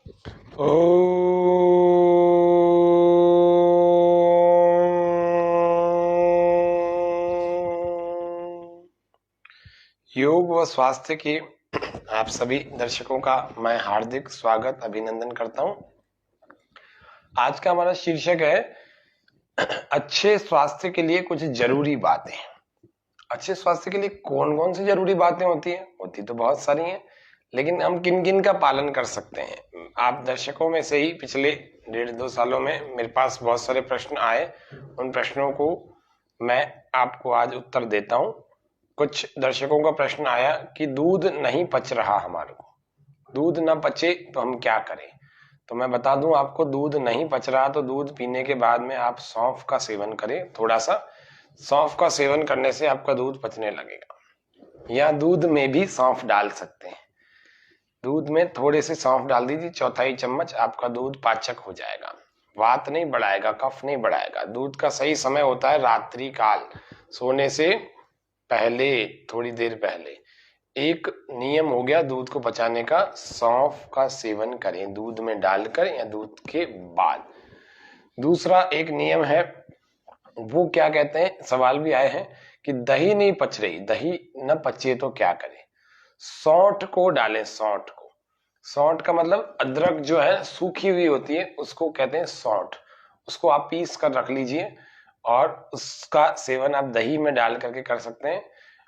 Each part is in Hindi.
ओ योग व स्वास्थ्य की आप सभी दर्शकों का मैं हार्दिक स्वागत अभिनंदन करता हूं। आज का हमारा शीर्षक है अच्छे स्वास्थ्य के लिए कुछ जरूरी बातें। अच्छे स्वास्थ्य के लिए कौन कौन सी जरूरी बातें होती हैं? होती तो बहुत सारी हैं, लेकिन हम किन किन का पालन कर सकते हैं? आप दर्शकों में से ही पिछले 1.5-2 सालों में मेरे पास बहुत सारे प्रश्न आए। उन प्रश्नों को मैं आपको आज उत्तर देता हूं। कुछ दर्शकों का प्रश्न आया कि दूध नहीं पच रहा, हमारे को दूध ना पचे तो हम क्या करें? तो मैं बता दूं आपको, दूध नहीं पच रहा तो दूध पीने के बाद में आप सौंफ का सेवन करें। थोड़ा सा सौंफ का सेवन करने से आपका दूध पचने लगेगा, या दूध में भी सौंफ डाल सकते हैं। दूध में थोड़े से सौंफ डाल दीजिए, 1/4 चम्मच, आपका दूध पाचक हो जाएगा। वात नहीं बढ़ाएगा, कफ नहीं बढ़ाएगा। दूध का सही समय होता है रात्रि काल, सोने से पहले, थोड़ी देर पहले। एक नियम हो गया दूध को पचाने का, सौंफ का सेवन करें दूध में डालकर या दूध के बाद। दूसरा एक नियम है, वो क्या कहते हैं, सवाल भी आए हैं कि दही नहीं पच रही, दही न पचे तो क्या करें? सौंठ को डालें, सौंठ को। सौंठ का मतलब अदरक जो है सूखी हुई होती है, उसको कहते हैं सौंठ। उसको आप पीस कर रख लीजिए और उसका सेवन आप दही में डाल करके कर सकते हैं।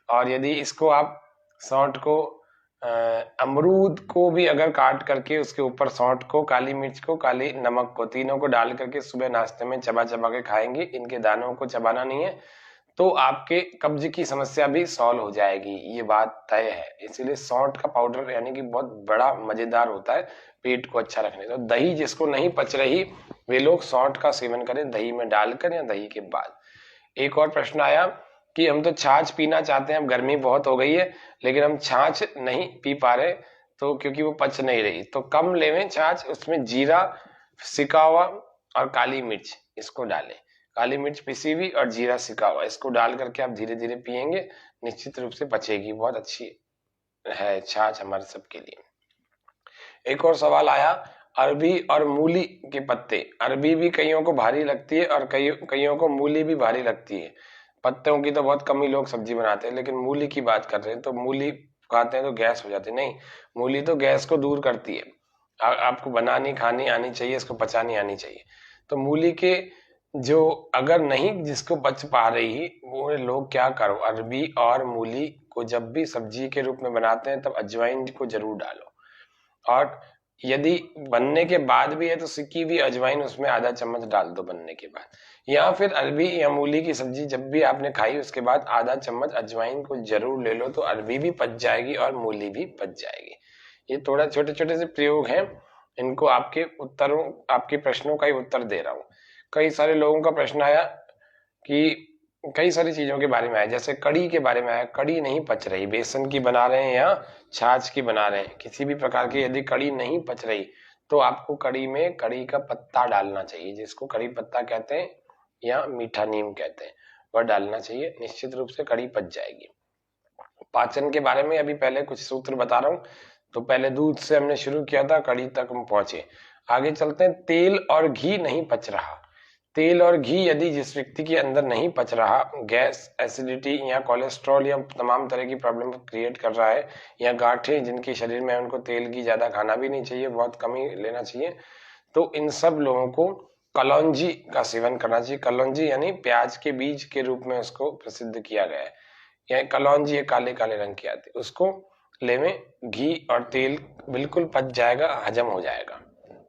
और यदि इसको आप सौंठ को अमरूद को भी अगर काट करके उसके ऊपर सौंठ को, काली मिर्च को, काली नमक को, तीनों को डाल करके सुबह नाश्ते में चबा चबा के खाएंगे, इनके दानों को चबाना नहीं है, तो आपके कब्ज की समस्या भी सॉल्व हो जाएगी, ये बात तय है। इसीलिए सौंठ का पाउडर यानी कि बहुत बड़ा मजेदार होता है पेट को अच्छा रखने। तो दही जिसको नहीं पच रही वे लोग सौंठ का सेवन करें दही में डालकर या दही के बाद। एक और प्रश्न आया कि हम तो छाछ पीना चाहते हैं, अब गर्मी बहुत हो गई है, लेकिन हम छाछ नहीं पी पा रहे, तो क्योंकि वो पच नहीं रही, तो कम लेवें छाछ, उसमें जीरा, सिका हुआ और काली मिर्च इसको डालें। काली मिर्च पिसी हुई और जीरा सिका हुआ, इसको डाल करके आप धीरे धीरे पिएंगे, निश्चित रूप से पचेगी। बहुत अच्छी है छाछ हमारे सबके लिए। एक और सवाल आया, अरबी और मूली के पत्ते। अरबी भी कईयों को भारी लगती है और कईयों को मूली भी भारी लगती है। पत्तों की तो बहुत कम ही लोग सब्जी बनाते हैं, लेकिन मूली की बात कर रहे हैं तो मूली खाते हैं तो गैस हो जाती है। नहीं, मूली तो गैस को दूर करती है। आपको बनानी खानी आनी चाहिए, इसको पचानी आनी चाहिए। तो मूली के जो अगर नहीं जिसको बच पा रही वो लोग क्या करो, अरबी और मूली को जब भी सब्जी के रूप में बनाते हैं तब अजवाइन को जरूर डालो। और यदि बनने के बाद भी है तो सिक्की हुई अजवाइन उसमें आधा चम्मच डाल दो बनने के बाद। या फिर अरबी या मूली की सब्जी जब भी आपने खाई उसके बाद आधा चम्मच अजवाइन को जरूर ले लो, तो अरबी भी पच जाएगी और मूली भी पच जाएगी। ये थोड़ा छोटे छोटे से प्रयोग हैं, इनको आपके उत्तरों, आपके प्रश्नों का ही उत्तर दे रहा हूँ। कई सारे लोगों का प्रश्न आया कि कई सारी चीजों के बारे में आया, जैसे कड़ी के बारे में आया, कड़ी नहीं पच रही, बेसन की बना रहे हैं या छाछ की बना रहे हैं, किसी भी प्रकार की यदि कड़ी नहीं पच रही तो आपको कड़ी में कड़ी का पत्ता डालना चाहिए, जिसको कड़ी पत्ता कहते हैं या मीठा नीम कहते हैं, वह डालना चाहिए। निश्चित रूप से कड़ी पच जाएगी। पाचन के बारे में अभी पहले कुछ सूत्र बता रहा हूँ। तो पहले दूध से हमने शुरू किया था, कड़ी तक हम पहुंचे। आगे चलते हैं, तेल और घी नहीं पच रहा। तेल और घी यदि जिस व्यक्ति के अंदर नहीं पच रहा, गैस, एसिडिटी या कोलेस्ट्रॉल या तमाम तरह की प्रॉब्लम क्रिएट कर रहा है, या गांठें जिनके शरीर में, उनको तेल घी ज्यादा खाना भी नहीं चाहिए, बहुत कम ही लेना चाहिए, तो इन सब लोगों को कलौंजी का सेवन करना चाहिए। कलौंजी यानी प्याज के बीज के रूप में उसको प्रसिद्ध किया गया है। यह कलौंजी ये काले काले रंग की आती है, उसको लेवें। घी और तेल बिल्कुल पच जाएगा, हजम हो जाएगा।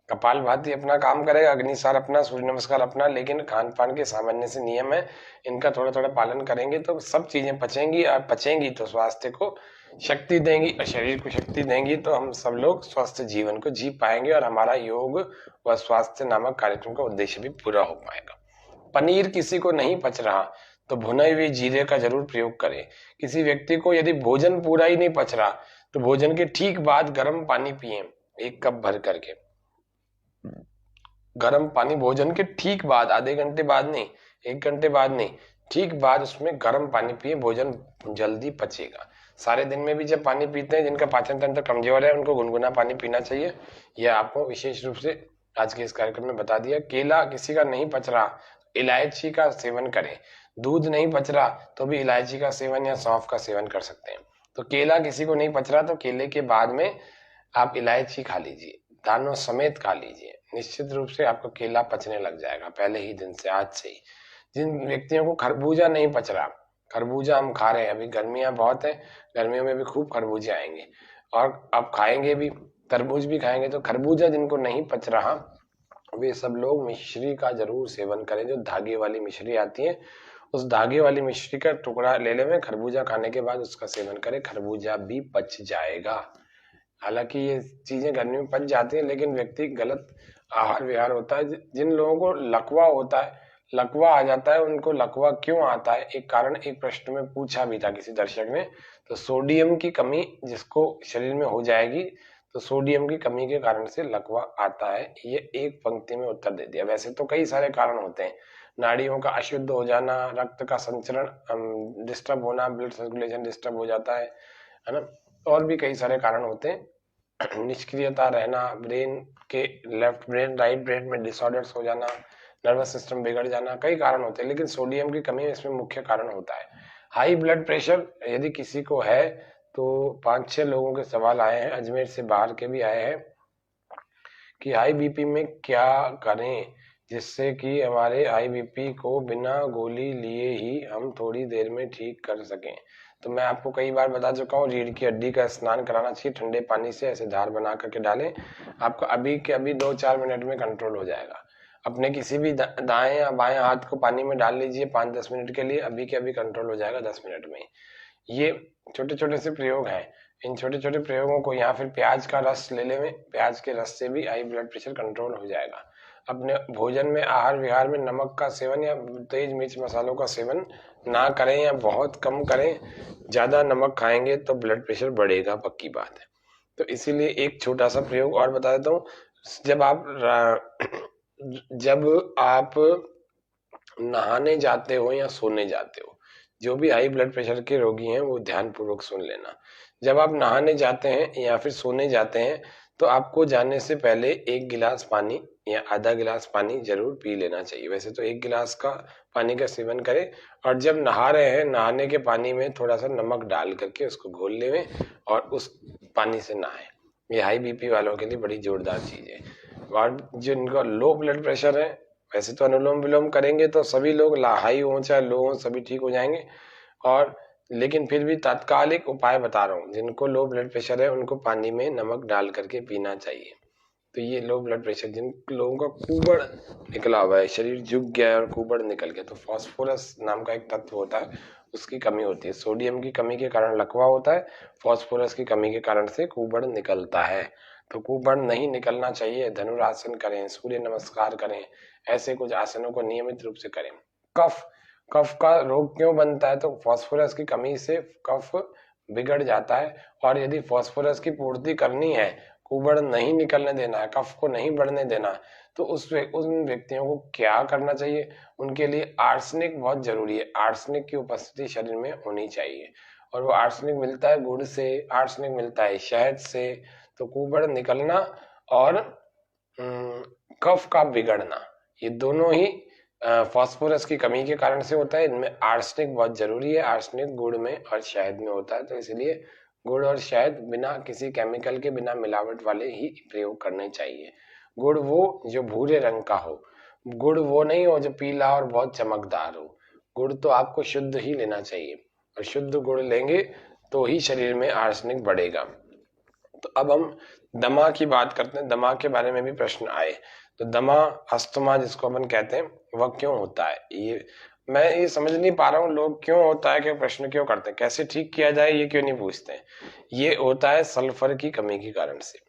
कपालभाति अपना काम करेगा, अग्निसार अपना, सूर्य नमस्कार अपना, लेकिन खान पान के सामान्य से नियम है, इनका थोड़ा थोड़ा पालन करेंगे तो सब चीजें पचेंगी, और पचेंगी तो स्वास्थ्य को शक्ति देंगी, और शरीर को शक्ति देंगी तो हम सब लोग स्वस्थ जीवन को जी पाएंगे, और हमारा योग व स्वास्थ्य नामक कार्यक्रम का उद्देश्य भी पूरा हो पाएगा। पनीर किसी को नहीं पच रहा तो भुने हुए जीरे का जरूर प्रयोग करें। किसी व्यक्ति को यदि भोजन पूरा ही नहीं पच रहा तो भोजन के ठीक बाद गर्म पानी पिए, 1 कप भर करके। गर्म पानी भोजन के ठीक बाद, आधे घंटे बाद नहीं, 1 घंटे बाद नहीं, ठीक बाद उसमें गर्म पानी पिए, भोजन जल्दी पचेगा। सारे दिन में भी जब पानी पीते हैं, जिनका पाचन तंत्र कमजोर है उनको गुनगुना पानी पीना चाहिए। यह आपको विशेष रूप से आज के इस कार्यक्रम में बता दिया। केला किसी का नहीं पच रहा, इलायची का सेवन करें। दूध नहीं पच रहा तो भी इलायची का सेवन या सौंफ का सेवन कर सकते हैं। तो केला किसी को नहीं पच रहा तो केले के बाद में आप इलायची खा लीजिए, दानों समेत खा लीजिए। निश्चित रूप से आपको केला पचने लग जाएगा पहले ही दिन से, आज से ही। जिन व्यक्तियों को खरबूजा नहीं पच रहा, खरबूजा हम खा रहे हैं, अभी गर्मियां बहुत है, गर्मियों में भी खूब खरबूजे आएंगे और आप खाएंगे भी, तरबूज भी खाएंगे। तो खरबूजा जिनको नहीं पच रहा वे सब लोग मिश्री का जरूर सेवन करें, जो धागे वाली मिश्री आती है, उस धागे वाली मिश्री का टुकड़ा ले लें खरबूजा खाने के बाद, उसका सेवन करें, खरबूजा भी पच जाएगा। हालांकि ये चीजें गर्मी में पच जाती हैं, लेकिन व्यक्ति गलत आहार विहार होता है। जिन लोगों को लकवा होता है, लकवा आ जाता है, उनको लकवा क्यों आता है, एक कारण एक प्रश्न में पूछा भी था किसी दर्शक ने। तो सोडियम की कमी जिसको शरीर में हो जाएगी, तो सोडियम की कमी के कारण से लकवा आता है, ये एक पंक्ति में उत्तर दे दिया। वैसे तो कई सारे कारण होते हैं, नाड़ियों का अशुद्ध हो जाना, रक्त का संचरण डिस्टर्ब होना, ब्लड सर्कुलेशन डिस्टर्ब हो जाता है ना, और भी कई सारे कारण होते हैं। निष्क्रियता रहना, ब्रेन के लेफ्ट ब्रेन राइट ब्रेन में डिसऑर्डर्स हो जाना, नर्वस सिस्टम बिगड़ जाना, कई कारण होते हैं, लेकिन सोडियम की कमी इसमें मुख्य कारण होता है। हाई ब्लड प्रेशर यदि किसी को है, तो 5-6 लोगों के सवाल आए हैं, अजमेर से बाहर के भी आए हैं कि हाई बीपी में क्या करें जिससे कि हमारे हाई बीपी को बिना गोली लिए ही हम थोड़ी देर में ठीक कर सकें। तो मैं आपको कई बार बता चुका हूँ, रीढ़ की हड्डी का स्नान कराना चाहिए ठंडे पानी से, ऐसे धार बना करके डालें, आपको अभी के अभी 2-4 मिनट में कंट्रोल हो जाएगा। अपने किसी भी दाएं या बाएं हाथ को पानी में डाल लीजिए 5-10 मिनट के लिए, अभी के अभी कंट्रोल हो जाएगा 10 मिनट में। ये छोटे छोटे से प्रयोग हैं, इन छोटे छोटे प्रयोगों को, या फिर प्याज का रस ले लें, प्याज के रस से भी हाई ब्लड प्रेशर कंट्रोल हो जाएगा। अपने भोजन में, आहार विहार में नमक का सेवन या तेज मिर्च मसालों का सेवन ना करें या बहुत कम करें। ज्यादा नमक खाएंगे तो ब्लड प्रेशर बढ़ेगा, पक्की बात है। तो इसीलिए एक छोटा सा प्रयोग और बता देता हूँ। जब आप नहाने जाते हो या सोने जाते हो, जो भी हाई ब्लड प्रेशर के रोगी हैं वो ध्यान पूर्वक सुन लेना। जब आप नहाने जाते हैं या फिर सोने जाते हैं, तो आपको जाने से पहले 1 गिलास पानी या आधा गिलास पानी जरूर पी लेना चाहिए। वैसे तो 1 गिलास का पानी का सेवन करें, और जब नहा रहे हैं, नहाने के पानी में थोड़ा सा नमक डाल करके उसको घोल लें और उस पानी से नहाएं। ये हाई बीपी वालों के लिए बड़ी जोरदार चीज है। और जिनका लो ब्लड प्रेशर है, वैसे तो अनुलोम विलोम करेंगे तो सभी लोग, हाई हो चाहे लो हो, सभी ठीक हो जाएंगे। और लेकिन फिर भी तात्कालिक उपाय बता रहा हूँ, जिनको लो ब्लड प्रेशर है उनको पानी में नमक डाल करके पीना चाहिए। तो ये लो ब्लड प्रेशर, जिन लोगों का कुबड़ निकला हुआ है, शरीर झुक गया है और कुबड़ निकल गया, तो फास्फोरस नाम का एक तत्व होता है, उसकी कमी होती है। सोडियम की कमी के कारण लकवा होता है, फास्फोरस की कमी के कारण से कुबड़ निकलता है। तो कुबड़ नहीं निकलना चाहिए। धनुरासन करें, सूर्य नमस्कार करें, ऐसे कुछ आसनों को नियमित रूप से करें। कफ, कफ का रोग क्यों बनता है, तो फास्फोरस की कमी से कफ बिगड़ जाता है। और यदि फास्फोरस की पूर्ति करनी है, कुबड़ नहीं निकलने देना है, कफ को नहीं बढ़ने देना, तो उन व्यक्तियों को क्या करना चाहिए, उनके लिए आर्सेनिक बहुत जरूरी है। आर्सेनिक की उपस्थिति शरीर में होनी चाहिए, और वो आर्सेनिक मिलता है गुड़ से, आर्सेनिक मिलता है शहद से। तो कुबड़ निकलना और कफ का बिगड़ना, ये दोनों ही फास्फोरस की कमी के कारण से होता है। इनमें आर्सेनिक बहुत जरूरी है, आर्सेनिक गुड़ में और शहद में होता है। तो इसलिए गुड़ और शहद बिना किसी केमिकल के, बिना मिलावट वाले ही प्रयोग करने चाहिए। गुड़ वो जो भूरे रंग का हो, गुड़ वो नहीं हो जो पीला और बहुत चमकदार हो। गुड़ तो आपको शुद्ध ही लेना चाहिए, और शुद्ध गुड़ लेंगे तो ही शरीर में आर्सेनिक बढ़ेगा। तो अब हम दमा की बात करते हैं। दमा के बारे में भी प्रश्न आए। तो दमा, अस्थमा जिसको अपन कहते हैं, वह क्यों होता है, ये मैं ये समझ नहीं पा रहा हूँ, लोग क्यों होता है, कि प्रश्न क्यों करते हैं, कैसे ठीक किया जाए, ये क्यों नहीं पूछते हैं। ये होता है सल्फर की कमी के कारण से।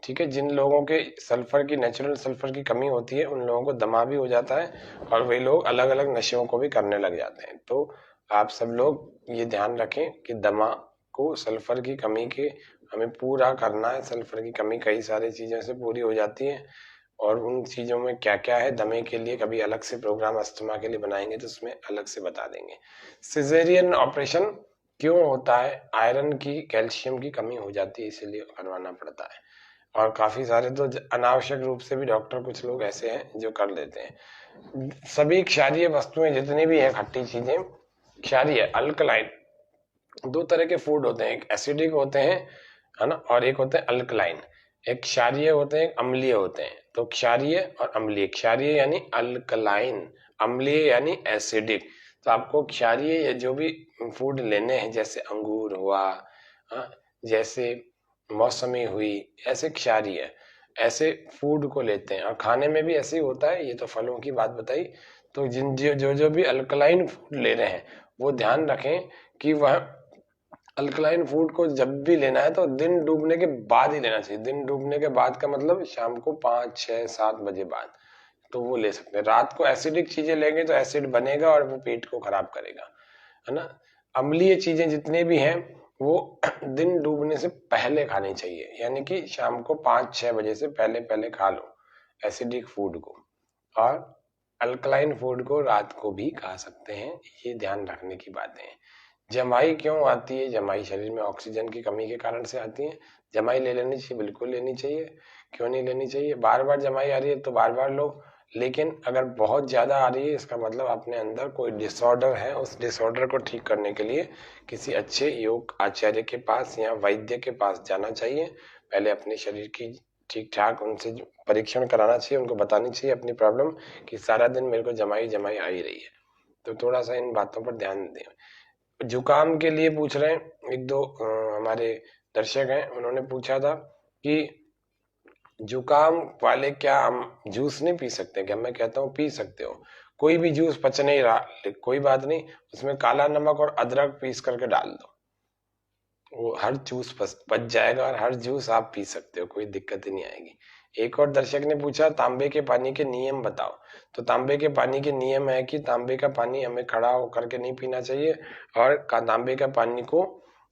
ठीक है, जिन लोगों के सल्फर की, नेचुरल सल्फर की कमी होती है, उन लोगों को दमा भी हो जाता है, और वे लोग अलग अलग नशों को भी करने लग जाते हैं। तो आप सब लोग ये ध्यान रखें कि दमा को सल्फर की कमी के हमें पूरा करना है। सल्फर की कमी कई सारी चीजों से पूरी हो जाती है, और उन चीजों में क्या क्या है, दमे के लिए कभी अलग से प्रोग्राम अस्थमा के लिए बनाएंगे तो उसमें अलग से बता देंगे। सिजेरियन ऑपरेशन क्यों होता है? आयरन की, कैल्शियम की कमी हो जाती है, इसीलिए करवाना पड़ता है। और काफी सारे तो अनावश्यक रूप से भी डॉक्टर कुछ लोग ऐसे हैं जो कर लेते हैं। सभी क्षारीय वस्तुएं जितनी भी हैं, खट्टी चीजें, क्षारीय अल्कलाइन, दो तरह के फूड होते हैं, एक एसिडिक होते हैं, है ना, और एक होते हैं अल्कलाइन। एक क्षारीय होते हैं, एक अम्लीय होते हैं। तो क्षारीय और अम्लीय, क्षारीय यानी अल्कलाइन, अम्लीय यानी एसिडिक। तो आपको क्षारीय जो भी फूड लेने हैं, जैसे अंगूर हुआ, हाँ, जैसे मौसमी हुई, ऐसे क्षारीय, ऐसे फूड को लेते हैं। और खाने में भी ऐसे ही होता है, ये तो फलों की बात बताई। तो जिन जो भी अल्कलाइन फूड ले रहे हैं, वो ध्यान रखें कि वह अल्कलाइन फूड को जब भी लेना है तो दिन डूबने के बाद ही लेना चाहिए। दिन डूबने के बाद का मतलब शाम को 5, 6, 7 बजे बाद, तो वो ले सकते हैं। रात को एसिडिक चीजें लेंगे तो एसिड बनेगा और वो पेट को खराब करेगा, है ना। अम्लीय चीजें जितने भी हैं वो दिन डूबने से पहले खानी चाहिए, यानी कि शाम को 5, 6 बजे से पहले पहले खा लो एसिडिक फूड को। और अल्कलाइन फूड को रात को भी खा सकते हैं, ये ध्यान रखने की बातें हैं। जमाई क्यों आती है? जमाई शरीर में ऑक्सीजन की कमी के कारण से आती है। जमाई ले लेनी चाहिए, बिल्कुल लेनी चाहिए। क्यों नहीं लेनी चाहिए? बार बार जमाई आ रही है तो बार बार लो, लेकिन अगर बहुत ज्यादा आ रही है, इसका मतलब अपने अंदर कोई डिसऑर्डर है। उस डिसऑर्डर को ठीक करने के लिए किसी अच्छे योग आचार्य के पास या वैद्य के पास जाना चाहिए। पहले अपने शरीर की ठीक ठाक उनसे परीक्षण कराना चाहिए, उनको बतानी चाहिए अपनी प्रॉब्लम कि सारा दिन मेरे को जमाई जमाई आ ही रही है। तो थोड़ा सा इन बातों पर ध्यान दें। जुकाम के लिए पूछ रहे हैं एक दो हमारे दर्शक हैं, उन्होंने पूछा था कि जुकाम वाले क्या हम जूस नहीं पी सकते क्या? मैं कहता हूँ पी सकते हो, कोई भी जूस पच नहीं रहा, कोई बात नहीं, उसमें काला नमक और अदरक पीस करके डाल दो, वो हर जूस पच जाएगा और हर जूस आप पी सकते हो, कोई दिक्कत ही नहीं आएगी। एक और दर्शक ने पूछा तांबे के पानी के नियम बताओ। तो तांबे के पानी के नियम है कि तांबे का पानी हमें खड़ा होकर के नहीं पीना चाहिए, और तांबे का पानी को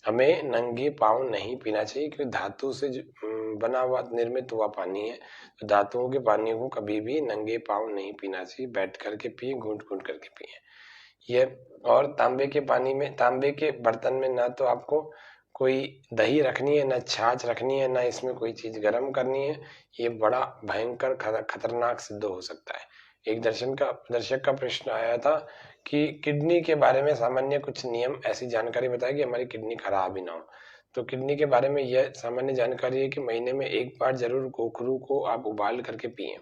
हमें नंगे पांव नहीं पीना चाहिए, क्योंकि धातु से बना हुआ निर्मित हुआ पानी है। तो धातुओं के पानी को कभी भी नंगे पांव नहीं पीना चाहिए, बैठ करके पिए, घूंट घूंट करके पिए ये। और तांबे के पानी में, तांबे के बर्तन में ना तो आपको कोई दही रखनी है, ना छाछ रखनी है, ना इसमें कोई चीज गर्म करनी है। ये बड़ा भयंकर खतरनाक सिद्ध हो सकता है। एक दर्शक का प्रश्न आया था कि किडनी के बारे में सामान्य कुछ नियम, ऐसी जानकारी बताए कि हमारी किडनी खराब ही ना हो। तो किडनी के बारे में यह सामान्य जानकारी है कि महीने में एक बार जरूर गोखरू को आप उबाल करके पिए।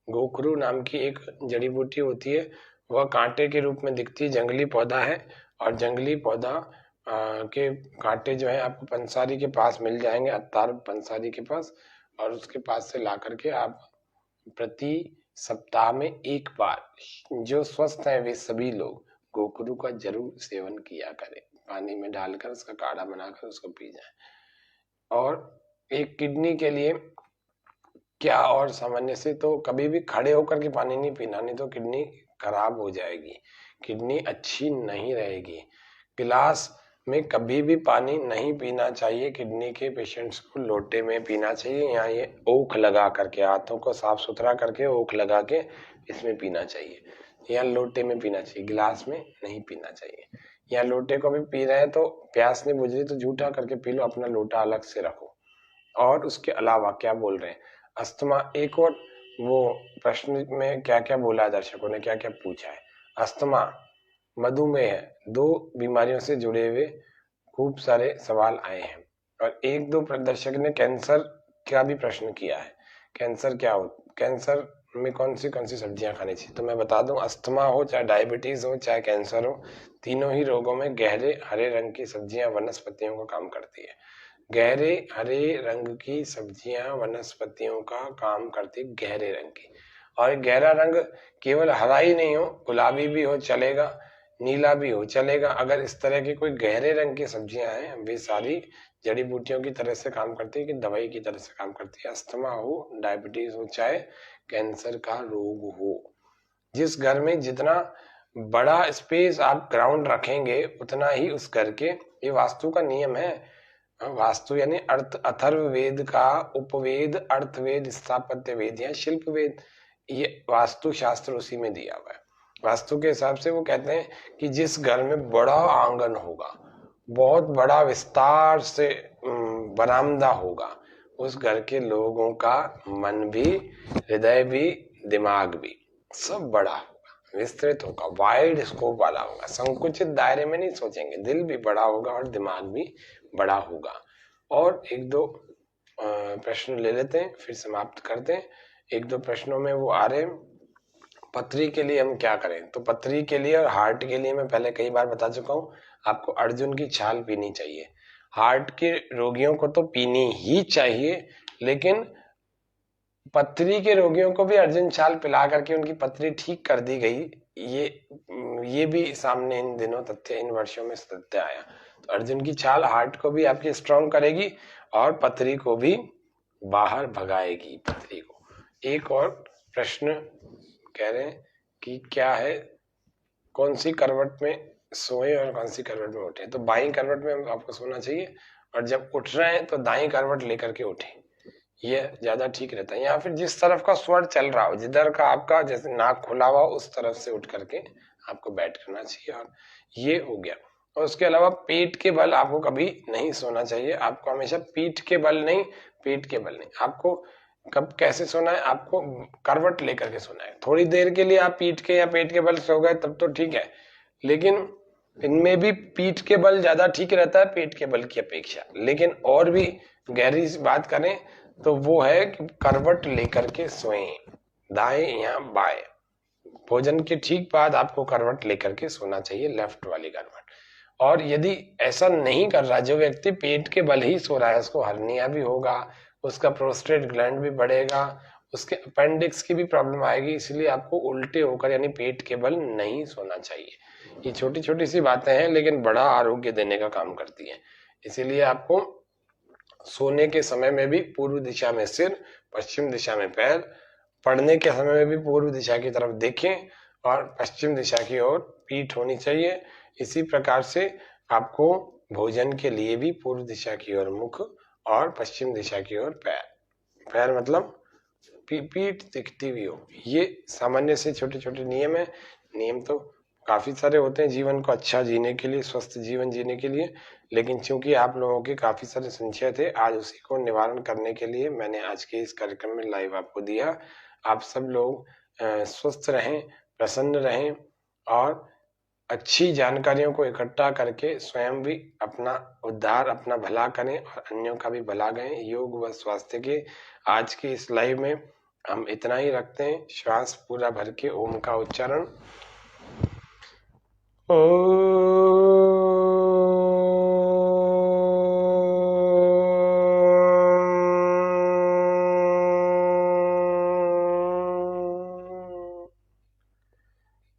गोखरू नाम की एक जड़ी बूटी होती है, वह कांटे के रूप में दिखती है, जंगली पौधा है। और जंगली पौधा के कांटे जो है आपको पंसारी के पास मिल जाएंगे, अत्तार पंसारी के पास, और उसके पास से ला करके आप प्रति सप्ताह में एक बार, जो स्वस्थ है वे सभी लोग गोखरू का जरूर सेवन किया करें। पानी में डालकर उसका काढ़ा बनाकर उसको पी जाए। और एक किडनी के लिए क्या, और सामान्य से तो कभी भी खड़े होकर के पानी नहीं पीना, नहीं तो किडनी खराब हो जाएगी, किडनी अच्छी नहीं रहेगी। गिलास में कभी भी पानी नहीं पीना चाहिए, किडनी के पेशेंट्स को लोटे में पीना चाहिए, या ये ओख लगा करके, हाथों को साफ सुथरा करके ओख लगा के इसमें पीना चाहिए, या लोटे में पीना चाहिए, गिलास में नहीं पीना चाहिए। या लोटे को भी पी रहे हैं तो प्यास नहीं बुझ रही तो झूठा करके पी लो, अपना लोटा अलग से रखो। और उसके अलावा क्या बोल रहे हैं, अस्थमा, एक और वो प्रश्न में क्या क्या बोला है, दर्शकों ने क्या क्या पूछा है। अस्थमा, मधुमेह, दो बीमारियों से जुड़े हुए खूब सारे सवाल आए हैं। और एक दो दर्शक ने कैंसर का भी प्रश्न किया है। कैंसर क्या हो, कैंसर में कौन सी सब्जियां खानी चाहिए? तो मैं बता दूं, अस्थमा हो, चाहे डायबिटीज हो, चाहे कैंसर हो, तीनों ही रोगों में गहरे हरे रंग की सब्जियां वनस्पतियों का काम करती है। गहरे हरे रंग की सब्जियां वनस्पतियों का काम करती, गहरे रंग की। और गहरा रंग केवल हरा ही नहीं हो, गुलाबी भी हो चलेगा, नीला भी हो चलेगा। अगर इस तरह की कोई गहरे रंग की सब्जियां हैं, वे सारी जड़ी बूटियों की तरह से काम करती है, कि दवाई की तरह से काम करती है। अस्थमा हो, डायबिटीज हो, चाहे कैंसर का रोग हो। जिस घर में जितना बड़ा स्पेस आप ग्राउंड रखेंगे, उतना ही उस घर के, ये वास्तु का नियम है। वास्तु यानी अर्थ, अथर्ववेद का उपवेद, अर्थवेद, स्थापत्य वेद या शिल्प वेद, ये वास्तु शास्त्र उसी में दिया हुआ है। वास्तु के हिसाब से वो कहते हैं कि जिस घर में बड़ा आंगन होगा, बहुत बड़ा विस्तार से बरामदा होगा। उस घर के लोगों का मन भी, हृदय भी, दिमाग भी सब बड़ा होगा, विस्तृत होगा, वाइड स्कोप वाला होगा। संकुचित दायरे में नहीं सोचेंगे, दिल भी बड़ा होगा और दिमाग भी बड़ा होगा। और एक दो प्रश्न ले लेते हैं, फिर समाप्त करते हैं। एक दो प्रश्नों में वो आ रहे हैं, पथरी के लिए हम क्या करें। तो पथरी के लिए और हार्ट के लिए मैं पहले कई बार बता चुका हूँ, आपको अर्जुन की छाल पीनी चाहिए। हार्ट के रोगियों को तो पीनी ही चाहिए, लेकिन पथरी के रोगियों को भी अर्जुन छाल पिला करके उनकी पथरी ठीक कर दी गई। ये भी सामने इन दिनों तथ्य, इन वर्षों में तथ्य आया। तो अर्जुन की छाल हार्ट को भी आपकी स्ट्रांग करेगी और पथरी को भी बाहर भगाएगी, पथरी को। एक और प्रश्न कह रहे हैं कि क्या है, कौन सी करवट में सोए और कौन सी करवट में उठे। तो बाईं करवट में आपको सोना चाहिए, और जब उठ रहे हैं तो दाईं करवट लेकर के उठे, ये ज्यादा ठीक रहता है। या फिर जिस तरफ का स्वर चल रहा हो, जिधर का आपका जैसे नाक खुला हुआ, उस तरफ से उठ करके आपको बैठ करना चाहिए। और ये हो गया। और उसके अलावा पेट के बल आपको कभी नहीं सोना चाहिए। आपको हमेशा पीठ के बल नहीं, पेट के बल नहीं, आपको कब कैसे सोना है, आपको करवट लेकर के सोना है। थोड़ी देर के लिए आप पीठ के या पेट के बल सो गए तब तो ठीक है, लेकिन इनमें भी पीठ के बल ज्यादा ठीक रहता है पेट के बल की अपेक्षा। लेकिन और भी गहरी बात करें तो वो है कि करवट लेकर के सोएं, दाएं या बाएं। भोजन के ठीक बाद आपको करवट लेकर के सोना चाहिए, लेफ्ट वाली करवट। और यदि ऐसा नहीं कर रहा, जो व्यक्ति पेट के बल ही सो रहा है, उसको हर्निया भी होगा, उसका प्रोस्टेट ग्लैंड भी बढ़ेगा, उसके अपेंडिक्स की भी प्रॉब्लम आएगी। इसलिए आपको उल्टे होकर यानी पेट के बल नहीं सोना चाहिए। ये छोटी छोटी सी बातें हैं, लेकिन बड़ा आरोग्य देने का काम करती हैं। इसीलिए आपको सोने के समय में भी पूर्व दिशा में सिर, पश्चिम दिशा में पैर, पढ़ने के समय में भी पूर्व दिशा की तरफ देखें और पश्चिम दिशा की ओर पीठ होनी चाहिए। इसी प्रकार से आपको भोजन के लिए भी पूर्व दिशा की ओर मुख और पश्चिम दिशा की ओर पैर, पैर मतलब पीठ दिखती हुई हो। ये सामान्य से छोटे छोटे नियम है। नियम तो काफी सारे होते हैं जीवन को अच्छा जीने के लिए, स्वस्थ जीवन जीने के लिए, लेकिन चूंकि आप लोगों के काफी सारे संशय थे, आज उसी को निवारण करने के लिए मैंने आज के इस कार्यक्रम में लाइव आपको दिया। आप सब लोग स्वस्थ रहें, प्रसन्न रहें और अच्छी जानकारियों को इकट्ठा करके स्वयं भी अपना उद्धार, अपना भला करें और अन्यों का भी भला करें। योग व स्वास्थ्य के आज के इस लाइव में हम इतना ही रखते हैं। श्वास पूरा भर के ओम का उच्चारण।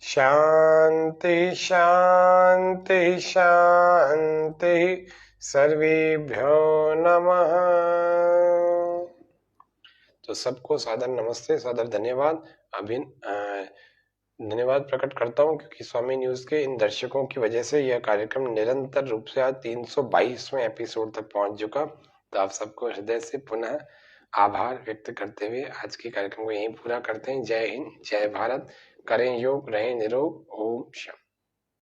शांति शांति शांति, सर्वेभ्यो नमः। तो सबको सादर नमस्ते, सादर धन्यवाद। धन्यवाद प्रकट करता हूं, क्योंकि स्वामी न्यूज के इन दर्शकों की वजह से यह कार्यक्रम निरंतर रूप से आज 322वें एपिसोड तक पहुंच चुका। तो आप सबको हृदय से पुनः आभार व्यक्त करते हुए आज के कार्यक्रम को यहीं पूरा करते हैं। जय हिंद, जय भारत। करें योग, रहें निरोग। ओम शांति।